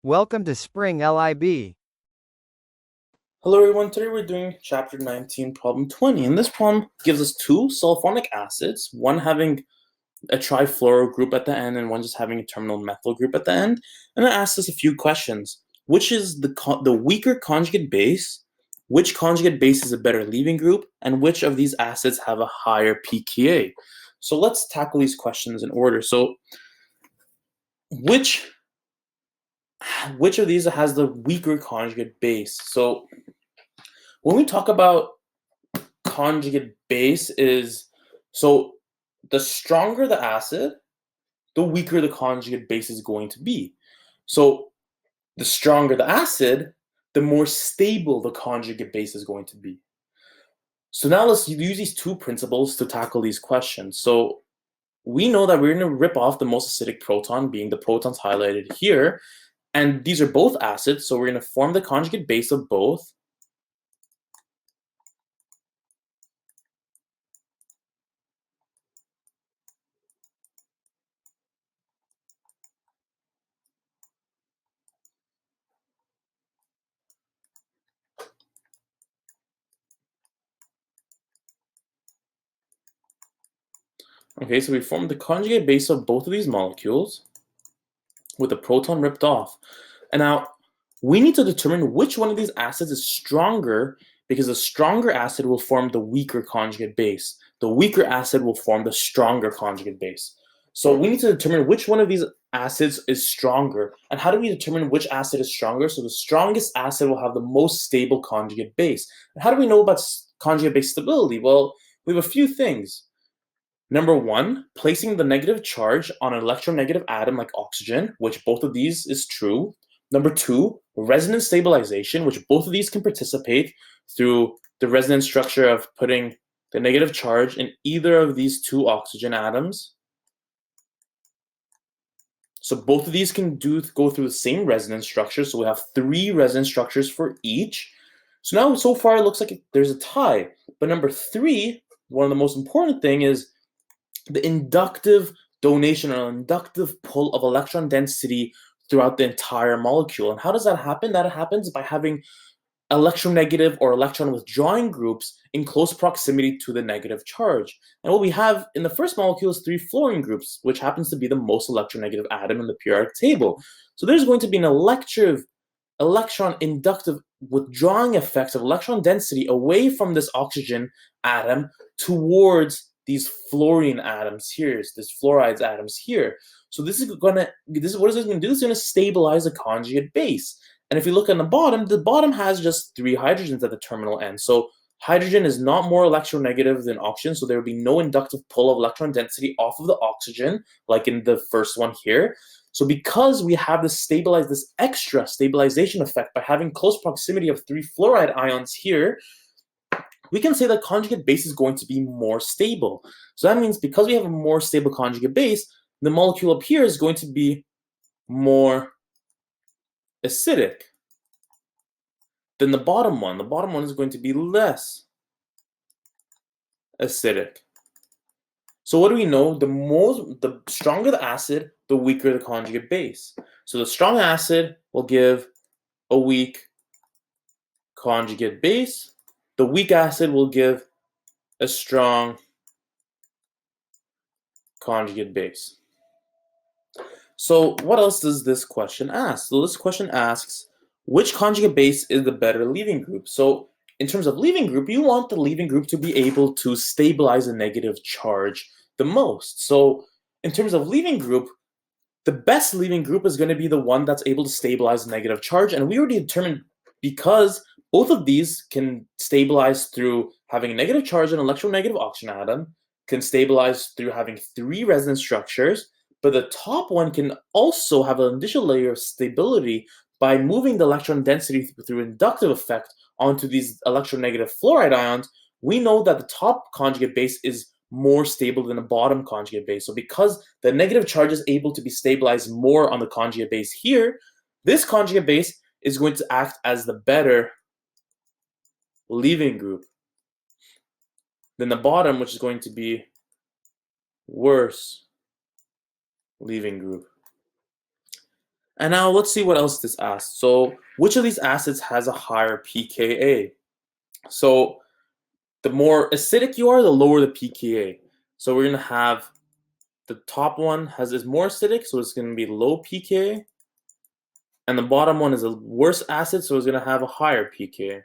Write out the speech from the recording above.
Welcome to Spring LIB. Hello everyone, today we're doing chapter 19, problem 20, and this problem gives us two sulfonic acids, one having a trifluoro group at the end and one just having a terminal methyl group at the end, and it asks us a few questions. Which is the weaker conjugate base, which conjugate base is a better leaving group, and which of these acids have a higher pKa? So let's tackle these questions in order. So which of these has the weaker conjugate base? So when we talk about conjugate base is, so the stronger the acid, the weaker the conjugate base is going to be. So the stronger the acid, the more stable the conjugate base is going to be. So now let's use these two principles to tackle these questions. So we know that we're going to rip off the most acidic proton, being the protons highlighted here, and these are both acids, so we're going to form the conjugate base of both. Okay, so we formed the conjugate base of both of these molecules with the proton ripped off. And now we need to determine which one of these acids is stronger, because the stronger acid will form the weaker conjugate base. The weaker acid will form the stronger conjugate base. So we need to determine which one of these acids is stronger. And how do we determine which acid is stronger? So the strongest acid will have the most stable conjugate base. And how do we know about conjugate base stability? Well, we have a few things. Number one, placing the negative charge on an electronegative atom like oxygen, which both of these is true. Number two, resonance stabilization, which both of these can participate through the resonance structure of putting the negative charge in either of these two oxygen atoms. So both of these can go through the same resonance structure. So we have three resonance structures for each. So now so far it looks like there's a tie. But number three, one of the most important thing is the inductive donation or inductive pull of electron density throughout the entire molecule. And how does that happen? That happens by having electronegative or electron withdrawing groups in close proximity to the negative charge. And what we have in the first molecule is three fluorine groups, which happens to be the most electronegative atom in the periodic table. So there's going to be an electron inductive withdrawing effects of electron density away from this oxygen atom towards these fluorine atoms here, this fluorides atoms here. So what is this going to do? It's going to stabilize the conjugate base. And if you look on the bottom has just three hydrogens at the terminal end. So hydrogen is not more electronegative than oxygen, so there will be no inductive pull of electron density off of the oxygen, like in the first one here. So because we have this extra stabilization effect by having close proximity of three fluoride ions here, we can say that conjugate base is going to be more stable. So that means because we have a more stable conjugate base, the molecule up here is going to be more acidic than the bottom one. The bottom one is going to be less acidic. So what do we know? The stronger the acid, the weaker the conjugate base. So the strong acid will give a weak conjugate base. The weak acid will give a strong conjugate base. So what else does this question ask? So this question asks, which conjugate base is the better leaving group? So in terms of leaving group, you want the leaving group to be able to stabilize a negative charge the most. So in terms of leaving group, the best leaving group is going to be the one that's able to stabilize a negative charge. And we already determined, because both of these can stabilize through having a negative charge on an electronegative oxygen atom, can stabilize through having three resonance structures, but the top one can also have an additional layer of stability by moving the electron density through inductive effect onto these electronegative fluoride ions. We know that the top conjugate base is more stable than the bottom conjugate base. So because the negative charge is able to be stabilized more on the conjugate base here, this conjugate base is going to act as the better leaving group than the bottom, which is going to be worse leaving group. And now let's see what else this asks. So which of these acids has a higher pKa? So the more acidic you are, the lower the pKa. So we're going to have the top one is more acidic, so it's going to be low pKa. And the bottom one is a worse acid, so it's going to have a higher pKa.